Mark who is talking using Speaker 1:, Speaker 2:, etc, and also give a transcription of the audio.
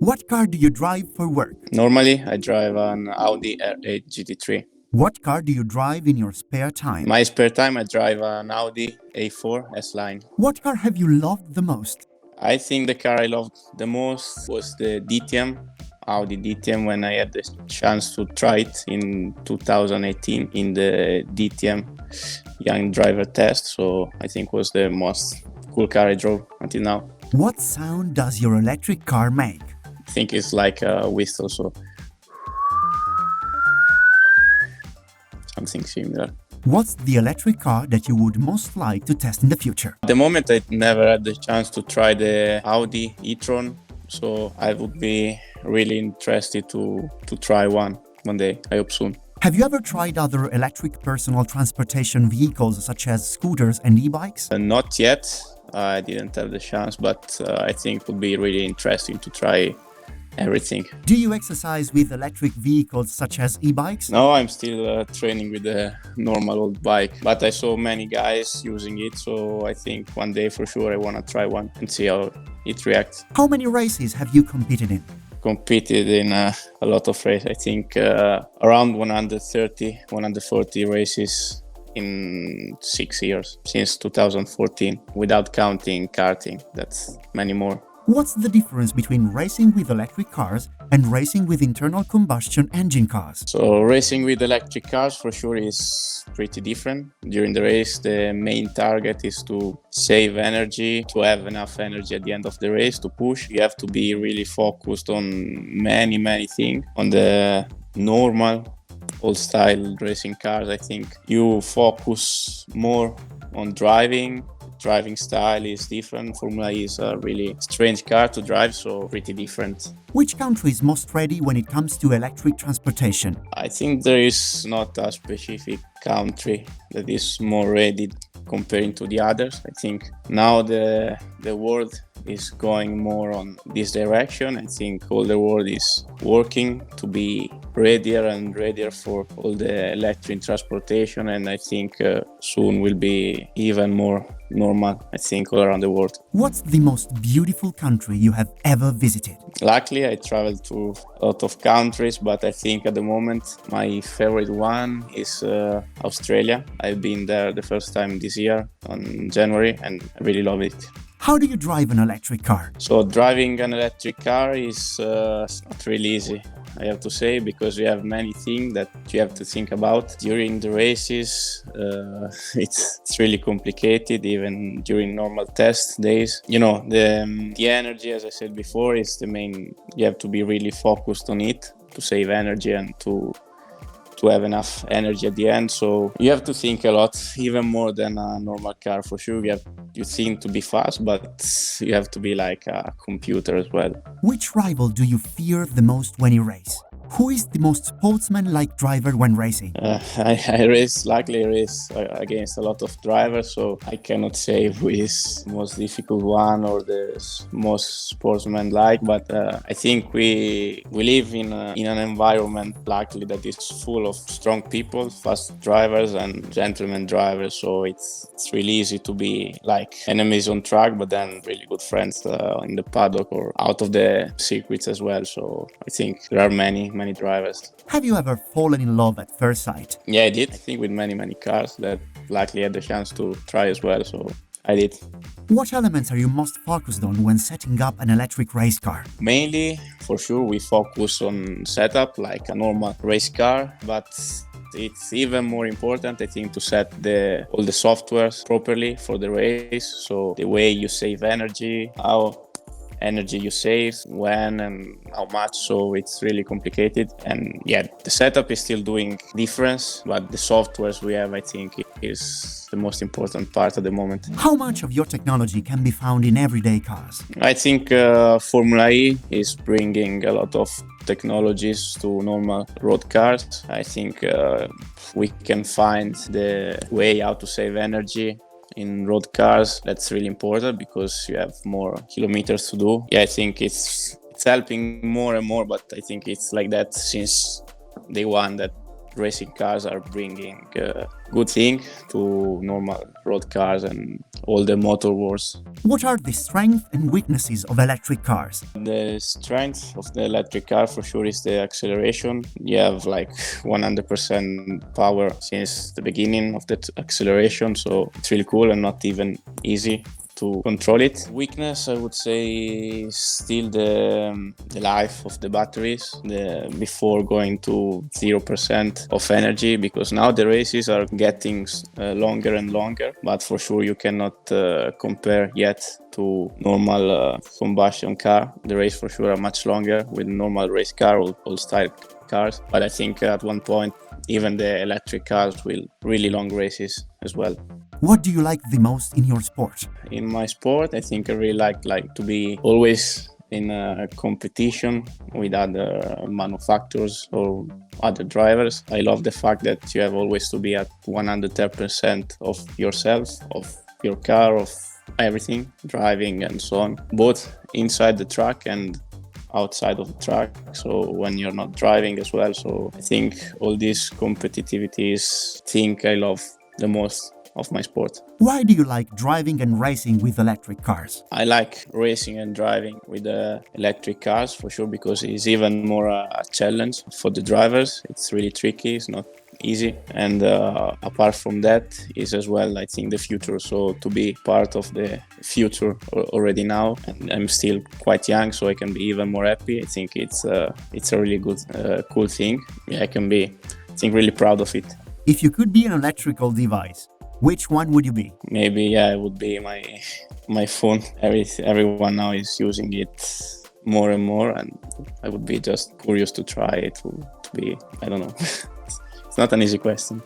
Speaker 1: What car do you drive for work?
Speaker 2: Normally, I drive an Audi R8 GT3.
Speaker 1: What car do you drive in your spare time?
Speaker 2: My spare time, I drive an Audi A4 S-Line.
Speaker 1: What car have you loved the most?
Speaker 2: I think the car I loved the most was the DTM, Audi DTM, when I had the chance to try it in 2018 in the DTM Young Driver Test. So I think was the most cool car I drove until now.
Speaker 1: What sound does your electric car make?
Speaker 2: I think it's like a whistle, so something similar.
Speaker 1: What's the electric car that you would most like to test in the future?
Speaker 2: At the moment, I never had the chance to try the Audi e-tron, so I would be really interested to try one day. I hope soon.
Speaker 1: Have you ever tried other electric personal transportation vehicles such as scooters and e-bikes?
Speaker 2: Not yet. I didn't have the chance, but I think it would be really interesting to try everything.
Speaker 1: Do you exercise with electric vehicles such as e-bikes?
Speaker 2: No, I'm still training with a normal old bike, but I saw many guys using it, so I think one day for sure I want to try one and see how it reacts.
Speaker 1: How many races have you competed in?
Speaker 2: Competed in a lot of races. I think around 130, 140 races in 6 years, since 2014, without counting karting. That's many more.
Speaker 1: What's the difference between racing with electric cars and racing with internal combustion engine cars?
Speaker 2: So racing with electric cars for sure is pretty different. During the race, the main target is to save energy, to have enough energy at the end of the race to push. You have to be really focused on many things. On the normal old style racing cars, I think you focus more on driving. Driving style is different. Formula E is a really strange car to drive, so pretty different.
Speaker 1: Which country is most ready when it comes to electric transportation?
Speaker 2: I think there is not a specific country that is more ready comparing to the others. I think now the world is going more on this direction. I think all the world is working to be readier and readier for all the electric transportation, and I think soon will be even more normal, I think, all around the world.
Speaker 1: What's the most beautiful country you have ever visited?
Speaker 2: Luckily, I traveled to a lot of countries, but I think at the moment my favorite one is Australia. I've been there the first time this year on January, and I really love it.
Speaker 1: How do you drive an electric car?
Speaker 2: So driving an electric car is not really easy, I have to say, because you have many things that you have to think about. During the races, it's really complicated, even during normal test days. You know, the energy, as I said before, is the main. You have to be really focused on it to save energy and to have enough energy at the end. So you have to think a lot, even more than a normal car for sure. You think to be fast, but you have to be like a computer as well.
Speaker 1: Which rival do you fear the most when you race? Who is the most sportsman-like driver when racing?
Speaker 2: I race against a lot of drivers, so I cannot say who is the most difficult one or the most sportsman-like, but I think we live in an environment, luckily, that is full of strong people, fast drivers and gentleman drivers, so it's really easy to be like enemies on track, but then really good friends in the paddock or out of the circuits as well, so I think there are many drivers.
Speaker 1: Have you ever fallen in love at first sight?
Speaker 2: Yeah, I did. I think with many cars that luckily had the chance to try as well, so I did.
Speaker 1: What elements are you most focused on when setting up an electric race car?
Speaker 2: Mainly, for sure, we focus on setup like a normal race car, but it's even more important, I think, to set all the softwares properly for the race. So the way you save energy, how energy you save, when and how much, so it's really complicated. And yeah, the setup is still doing difference, but the softwares we have, I think, is the most important part at the moment.
Speaker 1: How much of your technology can be found in everyday cars?
Speaker 2: I think Formula E is bringing a lot of technologies to normal road cars. I think we can find the way how to save energy in road cars. That's really important because you have more kilometers to do. Yeah, I think it's helping more and more, but I think it's like that since day one that racing cars are bringing good thing to normal road cars and all the motor wars.
Speaker 1: What are the strengths and weaknesses of electric cars?
Speaker 2: The strength of the electric car for sure is the acceleration. You have like 100% power since the beginning of the acceleration, so it's really cool and not even easy to control it. Weakness, I would say, is still the life of the batteries before going to 0% of energy, because now the races are getting longer and longer, but for sure you cannot compare yet to normal combustion car. The race for sure are much longer with normal race car, old style cars, but I think at one point even the electric cars will really long races as well.
Speaker 1: What do you like the most in your sport?
Speaker 2: In my sport, I think I really like to be always in a competition with other manufacturers or other drivers. I love the fact that you have always to be at 110% of yourself, of your car, of everything, driving and so on, both inside the track and outside of the track, so when you're not driving as well. So I think all this competitivity is thing I love the most of my sport.
Speaker 1: Why do you like driving and racing with electric cars?
Speaker 2: I like racing and driving with electric cars for sure, because it's even more a challenge for the drivers. It's really tricky, it's not easy, and apart from that is as well, I think, the future. So to be part of the future already now, and I'm still quite young, so I can be even more happy. I think it's a really good cool thing. Yeah, I can be, I think, really proud of it.
Speaker 1: If you could be an electrical device, which one would you be?
Speaker 2: Maybe, yeah, it would be my phone. Everyone now is using it more and more, and I would be just curious to try it, to be, I don't know. It's not an easy question.